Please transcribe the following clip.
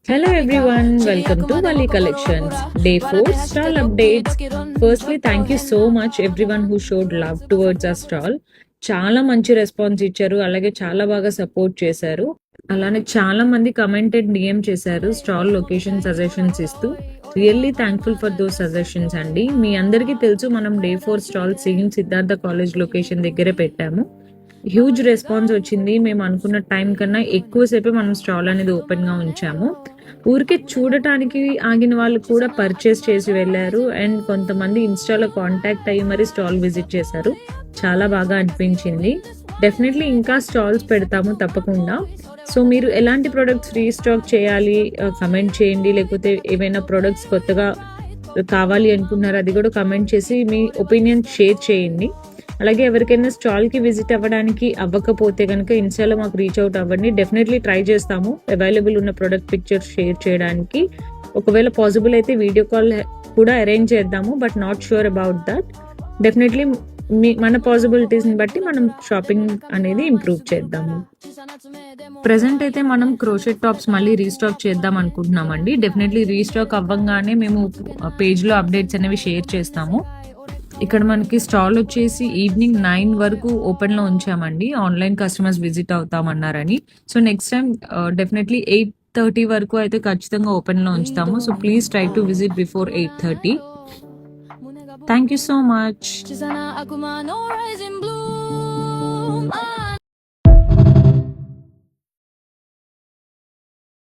Hello everyone, welcome to Valley Collections. Day 4 stall updates. Firstly, thank you so much everyone who showed love towards our stall. చాలా మంచి response ఇచ్చారు, అలాగే చాలా బాగా support చేశారు. అలానే చాలా మంది కమెంటెడ్ డిఎం చేశారు స్టాల్ లొకేషన్ సజెషన్స్ ఇస్తూ. Really thankful for those suggestions అండి. మీ అందరికీ తెలుసు మనం day 4 stall same Siddhartha college location దగ్గరే పెట్టాము. హ్యూజ్ రెస్పాన్స్ వచ్చింది. మేము అనుకున్న టైం కన్నా ఎక్కువసేపే మనం స్టాల్ అనేది ఓపెన్ గా ఉంచాము. ఊరికే చూడటానికి ఆగిన వాళ్ళు కూడా పర్చేస్ చేసి వెళ్ళారు. అండ్ కొంతమంది ఇన్స్టాలో కాంటాక్ట్ అయ్యి మరి స్టాల్ విజిట్ చేశారు. చాలా బాగా అనిపించింది. డెఫినెట్లీ ఇంకా స్టాల్స్ పెడతాము తప్పకుండా. సో మీరు ఎలాంటి ప్రొడక్ట్స్ రీస్టాక్ చేయాలి కమెంట్ చేయండి, లేకపోతే ఏమైనా ప్రొడక్ట్స్ కొత్తగా కావాలి అనుకున్నారు అది కూడా కమెంట్ చేసి మీ ఒపీనియన్ షేర్ చేయండి. అలాగే ఎవరికైనా స్టాల్కి విజిట్ అవ్వడానికి అవ్వకపోతే కనుక ఇన్స్టాలో మాకు రీచ్ అవుట్ అవ్వండి. డెఫినెట్లీ ట్రై చేస్తాము అవైలబుల్ ఉన్న ప్రొడక్ట్ పిక్చర్స్ షేర్ చేయడానికి. ఒకవేళ పాసిబుల్ అయితే వీడియో కాల్ కూడా అరేంజ్ చేద్దాము, but not sure about that. Definitely మన పాసిబిలిటీస్ని బట్టి మనం షాపింగ్ అనేది ఇంప్రూవ్ చేద్దాము. ప్రెసెంట్ అయితే మనం క్రోషెట్ టాప్స్ మళ్ళీ రీస్టాక్ చేద్దాం అనుకుంటున్నామండి. డెఫినెట్లీ రీస్టాక్ అవ్వగానే మేము పేజ్లో అప్డేట్స్ అనేవి షేర్ చేస్తాము. ఇక్కడ మనకి స్టాల్ వచ్చేసి ఈవినింగ్ 9 వరకు ఓపెన్ లో ఉంచామండి. ఆన్లైన్ కస్టమర్స్ విజిట్ అవుతామన్నారని. సో నెక్స్ట్ టైం డెఫినెట్లీ 8:30 వరకు అయితే ఖచ్చితంగా ఓపెన్ లో ఉంచుతాము. So please try to visit before 8:30. Thank you so much.